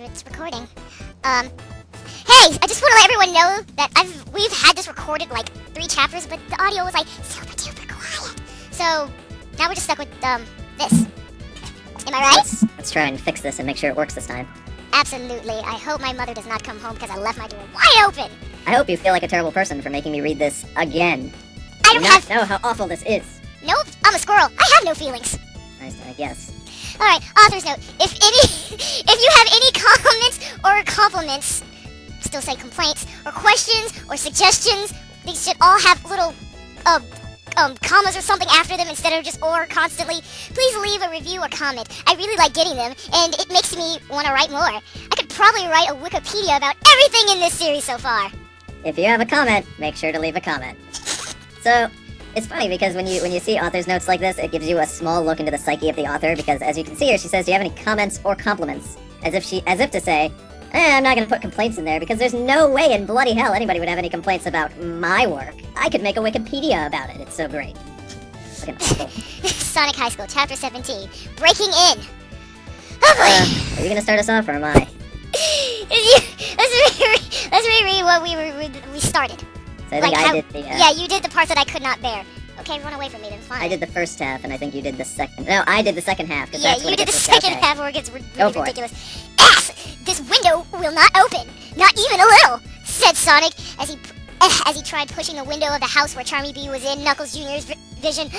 it's recording. Hey, I just want to let everyone know that we've had this recorded like 3 chapters, but the audio was like super duper quiet. So now we're just stuck with this. Am I right? Let's try and fix this and make sure it works this time. Absolutely. I hope my mother does not come home because I left my door wide open. I hope you feel like a terrible person for making me read this again. I don't know how awful this is. Nope, I'm a squirrel. I have no feelings. I guess. Alright, author's note. If you have any comments or compliments, still say complaints, or questions or suggestions, these should all have little commas or something after them instead of just or constantly, please leave a review or comment. I really like getting them, and it makes me want to write more. I could probably write a Wikipedia about everything in this series so far. If you have a comment, make sure to leave a comment. So, it's funny because when you see author's notes like this, it gives you a small look into the psyche of the author, because as you can see here, she says, do you have any comments or compliments? As if to say, I'm not going to put complaints in there because there's no way in bloody hell anybody would have any complaints about my work. I could make a Wikipedia about it. It's so great. Sonic High School, Chapter 17, Breaking In. Oh boy. Are you going to start us off or am I? Let's reread what we started. So I think I did the... Yeah, you did the parts that I could not bear. Okay, run away from me then, fine. I did the first half, and I think you did the second... No, I did the second half, because that's when you it did the gets second okay. half where it gets really ridiculous. It. Ass! This window will not open! Not even a little! Said Sonic as he tried pushing the window of the house where Charmy Bee was in Knuckles Jr.'s vision.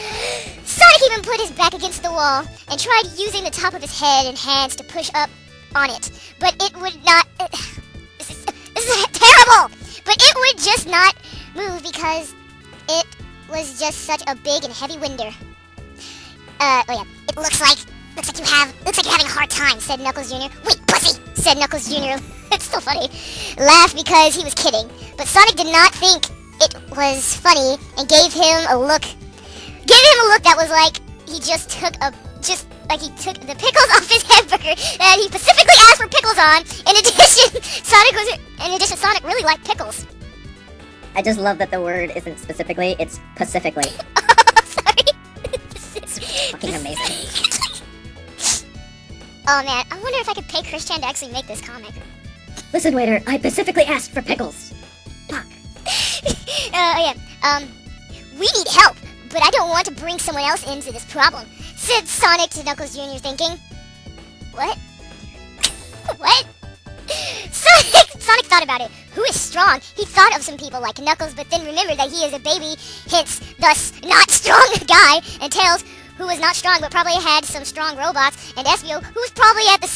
Sonic even put his back against the wall and tried using the top of his head and hands to push up on it. But it would not... This is terrible! But it would just not move because it was just such a big and heavy window. It looks like you're having a hard time, said Knuckles Jr. Wait, pussy, said Knuckles Jr. It's still funny. Laughed because he was kidding. But Sonic did not think it was funny and gave him a look that was like he he took the pickles off his hamburger that he specifically asked for pickles on. In addition, Sonic really liked pickles. I just love that the word isn't specifically, it's pacifically. Sorry. It's fucking amazing. Oh man, I wonder if I could pay Christian to actually make this comic. Listen, waiter, I specifically asked for pickles. Fuck. We need help, but I don't want to bring someone else into this problem, said Sonic to Knuckles Jr. thinking. What? What? Sonic thought about it. Who is strong? He thought of some people like Knuckles, but then remembered that he is a baby, hence, thus, not strong guy, and Tails, who was not strong but probably had some strong robots, and Espio, who was probably the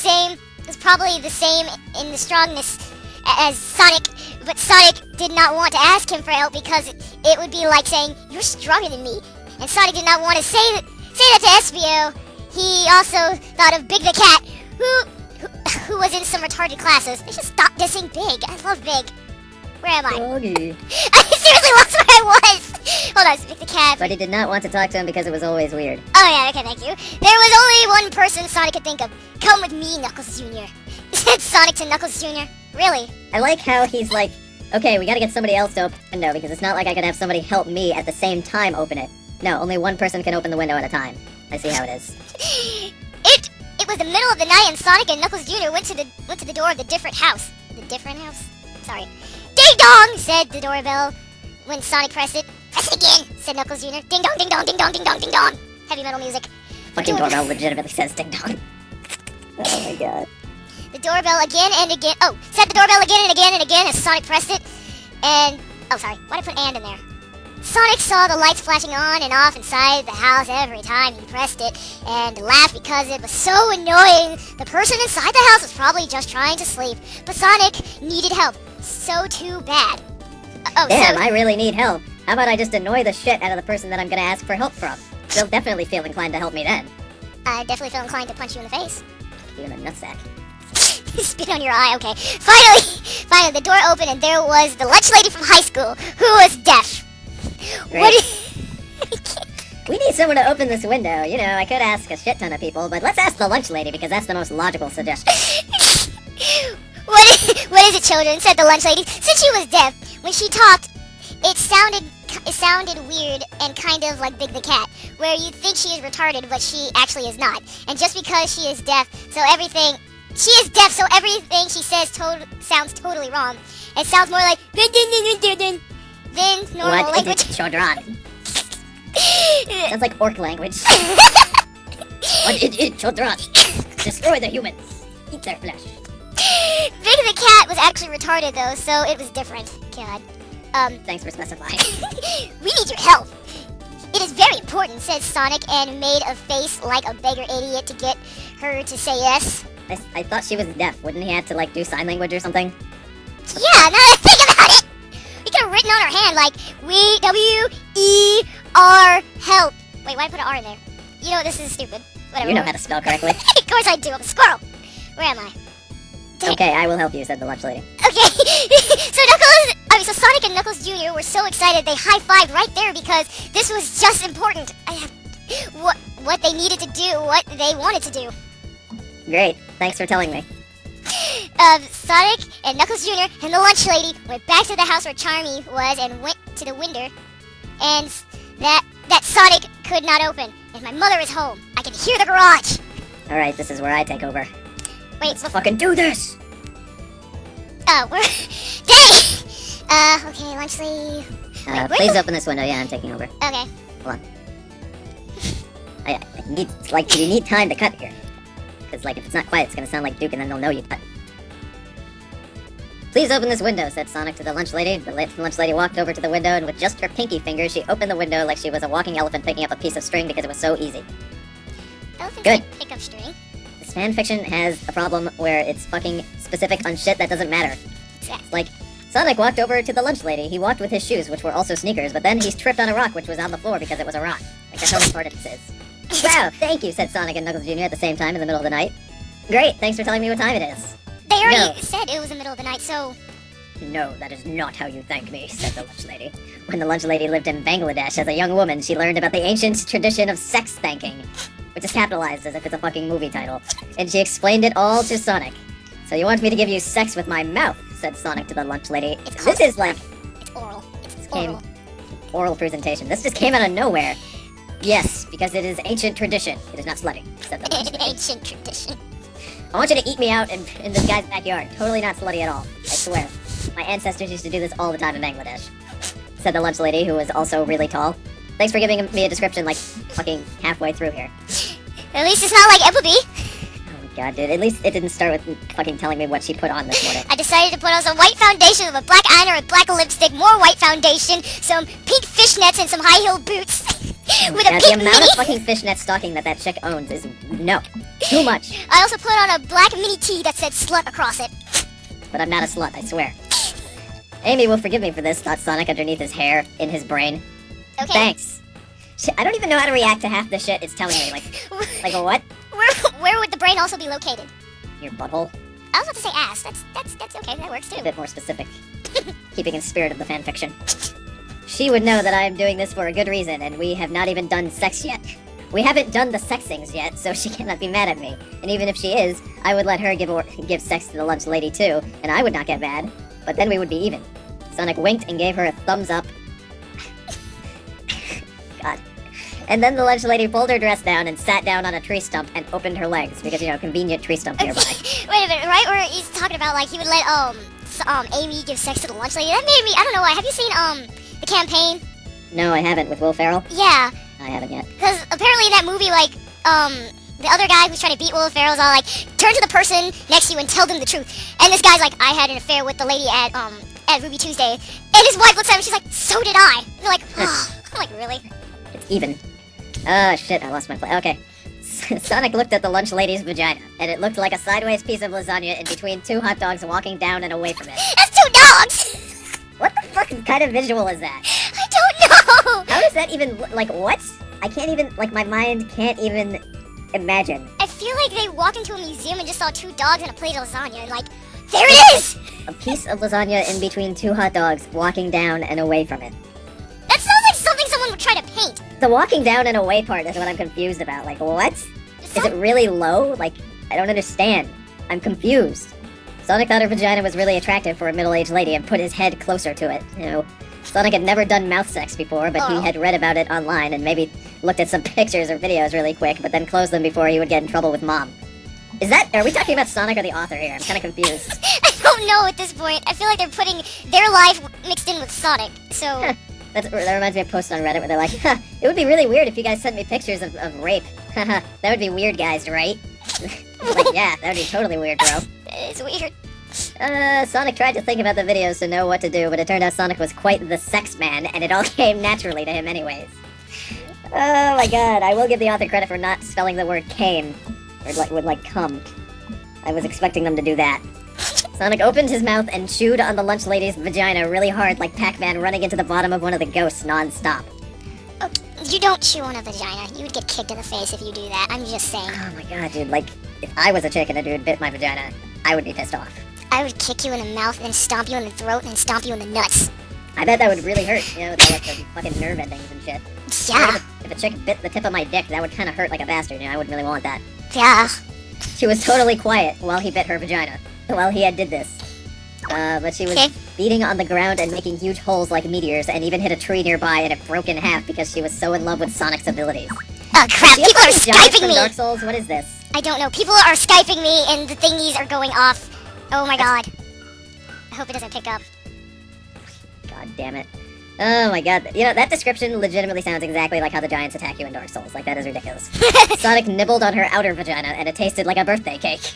same in the strongness as Sonic, but Sonic did not want to ask him for help because it would be like saying, you're stronger than me, and Sonic did not want to say that to Espio. He also thought of Big the Cat, who was in some retarded classes. They should stop dissing Big. I love Big. Where am I? Doggy. I seriously lost where I was. Hold on, it's Big the Cat. But he did not want to talk to him because it was always weird. Oh yeah, okay, thank you. There was only one person Sonic could think of. Come with me, Knuckles Jr. said Sonic to Knuckles Jr. Really? I like how he's like, okay, we gotta get somebody else to open the window because it's not like I could have somebody help me at the same time open it. No, only one person can open the window at a time. I see how it is. It was the middle of the night and Sonic and Knuckles Jr. went to the door of the different house. The different house? Sorry. Ding dong, said the doorbell when Sonic pressed it. Press it again, said Knuckles Jr. Ding dong, ding dong, ding dong, ding dong, ding dong. Heavy metal music. Fucking doorbell legitimately says ding dong. Oh my god. The doorbell again and again. Oh, said the doorbell again and again and again as Sonic pressed it. And, oh sorry, why'd I put and in there? Sonic saw the lights flashing on and off inside the house every time he pressed it, and laughed because it was so annoying. The person inside the house was probably just trying to sleep, but Sonic needed help. So too bad. Damn, I really need help. How about I just annoy the shit out of the person that I'm gonna ask for help from? They'll definitely feel inclined to help me then. I definitely feel inclined to punch you in the face. You in the nutsack. Spit on your eye, okay. Finally, the door opened and there was the lunch lady from high school, who was deaf. We need someone to open this window. You know, I could ask a shit ton of people, but let's ask the lunch lady because that's the most logical suggestion. What is it, children? Said the lunch lady. Since she was deaf, when she talked, it sounded weird and kind of like Big the Cat, where you think she is retarded, but she actually is not. And just because she is deaf, so everything She is deaf, so everything she says sounds totally wrong. It sounds more like than normal What language. is it, Chodron? Sounds like orc language. What is it, Chodron? Destroy the humans. Eat their flesh. Big the cat was actually retarded though, so it was different. God. Thanks for specifying. We need your help. It is very important, said Sonic, and made a face like a beggar idiot to get her to say yes. I thought she was deaf. Wouldn't he have to, like, do sign language or something? Yeah, now that I think about it, we could have written on her hand, like, we, W-E-R, help. Wait, why did I put an R in there? You know, this is stupid. Whatever. You know how to spell correctly. Of course I do, I'm a squirrel. Where am I? Dang. Okay, I will help you, said the lunch lady. Okay, so Sonic and Knuckles Jr. were so excited they high-fived right there because this was just important. What they needed to do, what they wanted to do. Great, thanks for telling me. Sonic and Knuckles Jr. and the lunch lady went back to the house where Charmy was and went to the window, and that Sonic could not open. And my mother is home. I can hear the garage. Alright, this is where I take over. Wait, Let's fucking do this! Oh, we're... Dang! Okay, lunch lady... Please open this window. Yeah, I'm taking over. Okay. Hold on. I need, like, you need time to cut here. Because, like, if it's not quiet, it's gonna sound like Duke, and then they'll know you cut. Please open this window, said Sonic to the lunch lady. The lunch lady walked over to the window, and with just her pinky finger, she opened the window like she was a walking elephant picking up a piece of string because it was so easy. Elephants Good. can't pick up string. This fanfiction has a problem where it's fucking specific on shit that doesn't matter. Like, Sonic walked over to the lunch lady. He walked with his shoes, which were also sneakers, but then he tripped on a rock, which was on the floor because it was a rock. Like, that's how important this is. Wow, thank you, said Sonic and Knuckles Jr. at the same time in the middle of the night. Great, thanks for telling me what time it is. They already No. said it was the middle of the night, so... No, that is not how you thank me, said the lunch lady. When the lunch lady lived in Bangladesh as a young woman, she learned about the ancient tradition of sex thanking, which is capitalized as if it's a fucking movie title, and she explained it all to Sonic. So you want me to give you sex with my mouth, said Sonic to the lunch lady. This is like... It's oral. It's Came, oral. oral presentation. This just came out of nowhere. Yes, because it is ancient tradition. It is not slutty, said the lunch lady. Ancient tradition. I want you to eat me out in this guy's backyard. Totally not slutty at all. I swear. My ancestors used to do this all the time in Bangladesh, said the lunch lady, who was also really tall. Thanks for giving me a description, like, fucking halfway through here. At least it's not like Applebee. Oh my god, dude. At least it didn't start with fucking telling me what she put on this morning. I decided to put on some white foundation with a black eyeliner, with black lipstick, more white foundation, some pink fishnets, and some high-heeled boots. With a Now, pink the amount mini. of fucking fishnet stocking that chick owns is no. Too much. I also put on a black mini tee that said slut across it. But I'm not a slut, I swear. Amy will forgive me for this, thought Sonic underneath his hair, in his brain. Okay. Thanks. Shit, I don't even know how to react to half the shit it's telling me. Like a what? Where would the brain also be located? Your butthole? I was about to say ass. That's okay. That works A too. bit more specific. Keeping in spirit of the fanfiction. She would know that I am doing this for a good reason, and we have not even done sex yet. We haven't done the sexings yet, so she cannot be mad at me. And even if she is, I would let her give sex to the lunch lady too, and I would not get mad. But then we would be even. Sonic winked and gave her a thumbs up. God. And then the lunch lady pulled her dress down and sat down on a tree stump and opened her legs, because, you know, convenient tree stump nearby. Wait a minute, right where he's talking about like he would let Amy give sex to the lunch lady. That made me, I don't know why. Have you seen the campaign? No, I haven't, with Will Ferrell. Yeah, I haven't yet. because apparently in that movie, like the other guy who's trying to beat Will Ferrell's all like, turn to the person next to you and tell them the truth. And this guy's like, I had an affair with the lady at Ruby Tuesday. And his wife looks at him and she's like, so did I. And they're like, oh. I'm like, really? It's even. Oh, shit, I lost my place. Okay. Sonic looked at the lunch lady's vagina, and it looked like a sideways piece of lasagna in between two hot dogs walking down and away from it. That's two dogs! What the fuck kind of visual is that? I don't know! How does that even, like, what? I can't even, like, my mind can't even imagine. I feel like they walked into a museum and just saw two dogs and a plate of lasagna and like, there it is! A piece of lasagna in between two hot dogs walking down and away from it. That sounds like something someone would try to paint. The walking down and away part is what I'm confused about. Like, what? Is it really low? Like, I don't understand. I'm confused. Sonic thought her vagina was really attractive for a middle-aged lady and put his head closer to it. You know, Sonic had never done mouth sex before, but he had read about it online and maybe looked at some pictures or videos really quick, but then closed them before he would get in trouble with Mom. Are we talking about Sonic or the author here? I'm kind of confused. I don't know at this point. I feel like they're putting their life mixed in with Sonic. So That reminds me of a post on Reddit where they're like, it would be really weird if you guys sent me pictures of rape. Haha, that would be weird, guys, right? Like, yeah, that would be totally weird, bro. it's weird. Sonic tried to think about the videos to know what to do, but it turned out Sonic was quite the sex man, and it all came naturally to him anyways. Oh my god, I will give the author credit for not spelling the word came, or like cum. I was expecting them to do that. Sonic opened his mouth and chewed on the lunch lady's vagina really hard like Pac-Man running into the bottom of one of the ghosts non-stop. Oh, you don't chew on a vagina. You would get kicked in the face if you do that. I'm just saying. Oh my god, dude, like, if I was a chick and a dude bit my vagina, I would be pissed off. I would kick you in the mouth and then stomp you in the throat and then stomp you in the nuts. I bet that would really hurt, you know, with the fucking nerve endings and shit. Yeah. If a chick bit the tip of my dick, that would kind of hurt like a bastard, you know, I wouldn't really want that. Yeah. She was totally quiet while he bit her vagina, while he did this. But she was beating on the ground and making huge holes like meteors, and even hit a tree nearby and it broke in half because she was so in love with Sonic's abilities. Oh crap, people are Skyping me! Dark Souls, what is this? I don't know, people are Skyping me and the thingies are going off. Oh my god. I hope it doesn't pick up. God damn it. Oh my god, you know, that description legitimately sounds exactly like how the giants attack you in Dark Souls, like that is ridiculous. Sonic nibbled on her outer vagina and it tasted like a birthday cake.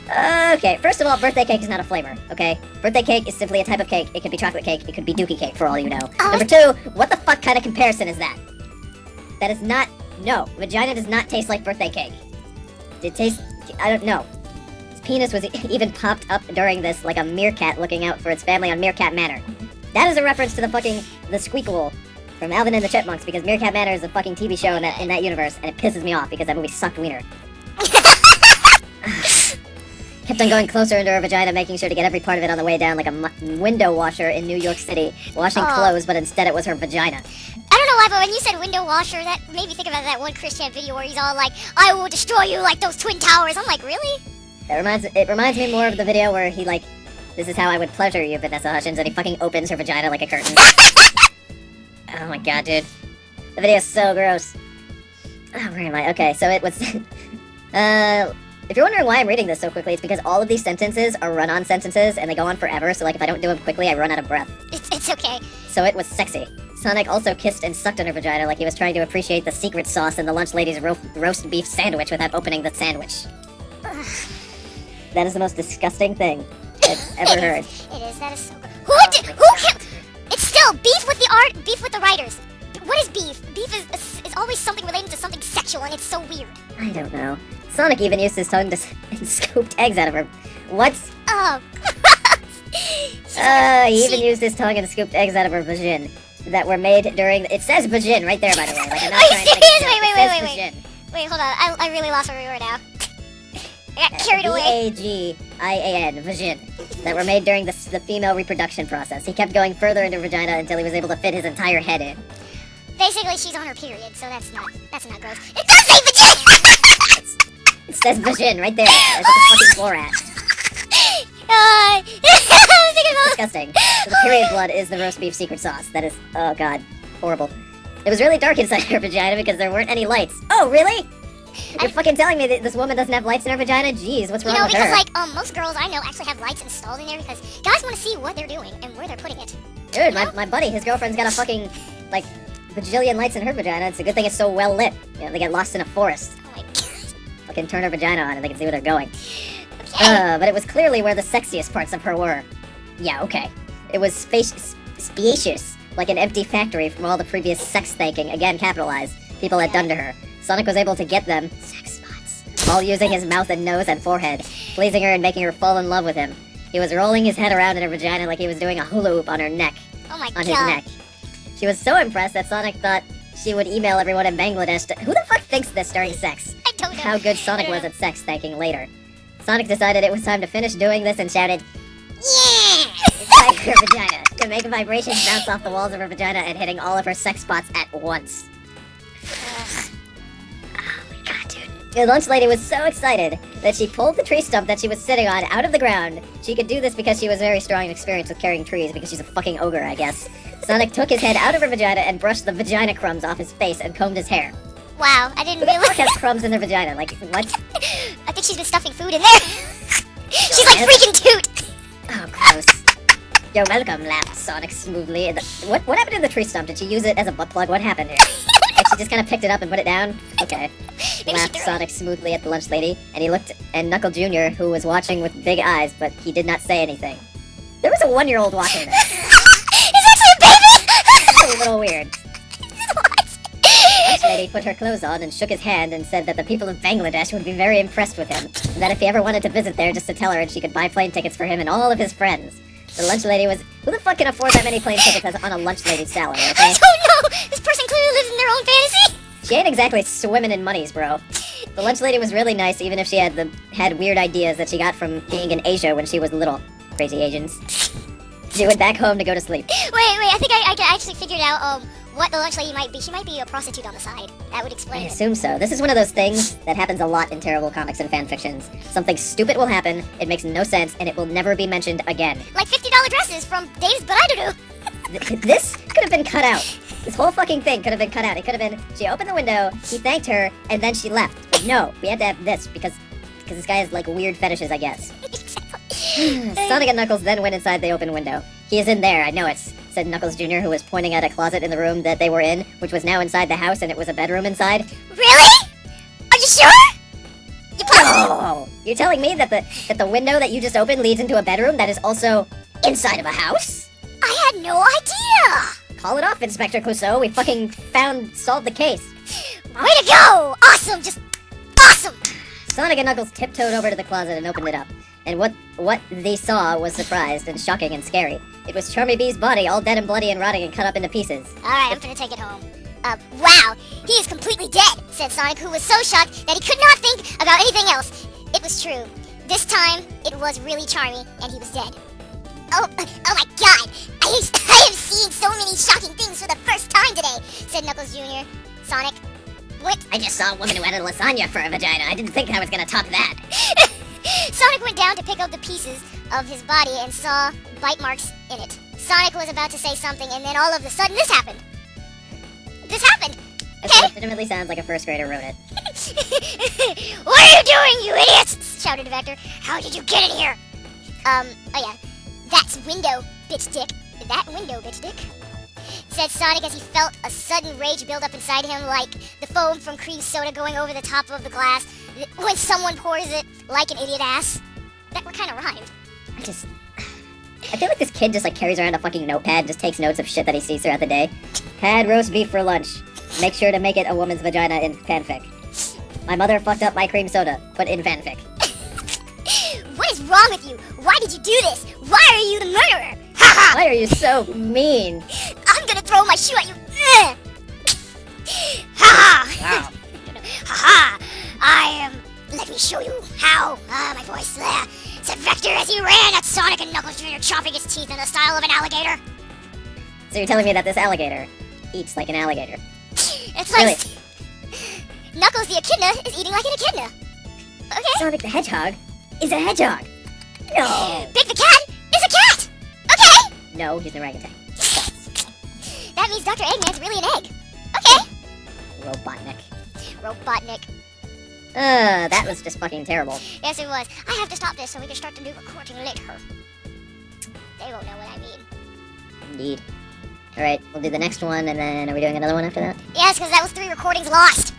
Okay, first of all, birthday cake is not a flavor, okay? Birthday cake is simply a type of cake. It could be chocolate cake, it could be dookie cake, for all you know. Number two, what the fuck kind of comparison is that? That is not... No, vagina does not taste like birthday cake. It tastes... I don't know. His penis was even popped up during this like a meerkat looking out for its family on Meerkat Manor. That is a reference to the Squeakquel from Alvin and the Chipmunks, because Meerkat Manor is a fucking TV show in that universe, and it pisses me off because that movie sucked wiener. Kept on going closer into her vagina, making sure to get every part of it on the way down like a window washer in New York City, washing clothes, but instead it was her vagina. I don't know why, but when you said window washer, that made me think about that one Christian video where he's all like, I will destroy you like those Twin Towers. I'm like, really? It reminds me more of the video where he like, this is how I would pleasure you, Vanessa Hutchins, and he fucking opens her vagina like a curtain. Oh my god, dude. The video's so gross. Oh, where am I? Okay, so it was... If you're wondering why I'm reading this so quickly, it's because all of these sentences are run-on sentences, and they go on forever, so like if I don't do them quickly, I run out of breath. It's okay. So it was sexy. Sonic also kissed and sucked on her vagina like he was trying to appreciate the secret sauce in the lunch lady's roast beef sandwich without opening the sandwich. That is the most disgusting thing I've ever heard. It is. That is so good. It's still beef with the writers. What is beef? Beef is always something relating to something sexual, and it's so weird. I don't know. Sonic even used his tongue and scooped eggs out of her. What? Oh. He even used his tongue and scooped eggs out of her vagina that were made during... It says vagina right there, by the way. Like, I'm not Are you serious? Wait. Wait, hold on. I really lost where we were now. I got carried away. V-A-G-I-A-N, vagina. That were made during the female reproduction process. He kept going further into vagina until he was able to fit his entire head in. Basically, she's on her period, so that's not gross. It does say vagina! It says vagina right there. That's what the fucking floor at. Disgusting. So the period blood is the roast beef secret sauce. That is, oh god, horrible. It was really dark inside her vagina because there weren't any lights. Oh, really? You're fucking telling me that this woman doesn't have lights in her vagina? Jeez, what's wrong with her? Because like most girls I know actually have lights installed in there because guys want to see what they're doing and where they're putting it. Dude, my buddy, his girlfriend's got a fucking like bajillion lights in her vagina. It's a good thing it's so well lit. You know, they get lost in a forest. Oh my god. Fucking turn her vagina on and they can see where they're going. Okay. But it was clearly where the sexiest parts of her were. Yeah, okay. It was spacious, like an empty factory from all the previous sex thanking, again capitalized, people had done to her. Sonic was able to get them sex spots, all using his mouth and nose and forehead, pleasing her and making her fall in love with him. He was rolling his head around in her vagina like he was doing a hula hoop on her neck. Oh my god. On his neck. She was so impressed that Sonic thought she would email everyone in Bangladesh to... Who the fuck thinks this during sex? I don't know. How good Sonic was at sex thanking later. Sonic decided it was time to finish doing this and shouted, "Yeah!" inside her vagina, to make vibrations bounce off the walls of her vagina and hitting all of her sex spots at once. Oh my god, dude. The lunch lady was so excited that she pulled the tree stump that she was sitting on out of the ground. She could do this because she was very strong and experienced with carrying trees, because she's a fucking ogre, I guess. Sonic took his head out of her vagina and brushed the vagina crumbs off his face and combed his hair. Wow, I didn't Who the realize. fuck has crumbs in their vagina? Like, what? I think she's been stuffing food in there. She's like freaking toot. Oh, gross. You're welcome, laughed Sonic smoothly. What happened to the tree stump? Did she use it as a butt plug? What happened here? Like, she just kind of picked it up and put it down? Okay. Maybe she Laughed threw it. Sonic smoothly at the lunch lady, and he looked at Knuckle Jr., who was watching with big eyes, but he did not say anything. There was a 1-year-old watching this. It's actually a baby. That's a little weird. Lunch lady put her clothes on and shook his hand and said that the people of Bangladesh would be very impressed with him, and that if he ever wanted to visit there, just to tell her and she could buy plane tickets for him and all of his friends. The lunch lady was... Who the fuck can afford that many plane tickets on a lunch lady's salary, I okay? don't know. This person clearly lives in their own fantasy. She ain't exactly swimming in monies, bro. The lunch lady was really nice, even if she had weird ideas that she got from being in Asia when she was little. Crazy Asians. She went back home to go to sleep. Wait, I think I actually figured out what the lunch lady might be. She might be a prostitute on the side. That would I explain it. assume so. This is one of those things that happens a lot in terrible comics and fan fictions. Something stupid will happen, it makes no sense, and it will never be mentioned again. Like $50 dresses from Dave's But I Don't Know. This could have been cut out. This whole fucking thing could have been cut out. It could have been, she opened the window, he thanked her, and then she left. But no, we had to have this because this guy has like weird fetishes, I guess. Sonic and Knuckles then went inside the open window. He is in there, I know it, said Knuckles Jr., who was pointing at a closet in the room that they were in, which was now inside the house, and it was a bedroom inside. Really? Are you sure? You positive? Oh, you're telling me that the window that you just opened leads into a bedroom that is also inside of a house? I had no idea. Call it off, Inspector Clouseau. We fucking solved the case. Way to go! Awesome, just awesome. Sonic and Knuckles tiptoed over to the closet and opened it up. And what they saw was surprised and shocking and scary. It was Charmy Bee's body, all dead and bloody and rotting and cut up into pieces. Alright, I'm gonna take it home. Wow, he is completely dead, said Sonic, who was so shocked that he could not think about anything else. It was true. This time, it was really Charmy, and he was dead. Oh my god! I am seeing so many shocking things for the first time today, said Knuckles Jr. Sonic, what? I just saw a woman who had a lasagna for a vagina. I didn't think I was gonna top that. Sonic went down to pick up the pieces of his body and saw bite marks in it. Sonic was about to say something, and then all of a sudden, this happened. This happened. It Okay. legitimately sounds like a first grader wrote it. What are you doing, you idiots? Shouted Vector. How did you get in here? Oh yeah. That's window, bitch dick. That window, bitch dick. Said Sonic as he felt a sudden rage build up inside him like the foam from cream soda going over the top of the glass when someone pours it like an idiot ass. That kind of rhymed. I feel like this kid just like carries around a fucking notepad and just takes notes of shit that he sees throughout the day. Had roast beef for lunch. Make sure to make it a woman's vagina in fanfic. My mother fucked up my cream soda, but in fanfic. What is wrong with you? Why did you do this? Why are you the murderer? Ha ha! Why are you so mean? I'm gonna throw my shoe at you. Ugh. Ha ha! Wow. Ha ha! Let me show you how. My voice. Said Vector as he ran at Sonic and Knuckles Jr. chopping his teeth in the style of an alligator. So you're telling me that this alligator eats like an alligator? It's like Really? Knuckles the echidna is eating like an echidna. Okay. Sonic the Hedgehog is a hedgehog. No. Big the cat is a cat. Okay. No, he's an orangutan. That means Dr. Eggman's really an egg. Okay. Robotnik. Robotnik. That was just fucking terrible. Yes, it was. I have to stop this so we can start the new recording later. They won't know what I mean. Indeed. Alright, we'll do the next one, and then are we doing another one after that? Yes, because that was 3 recordings lost.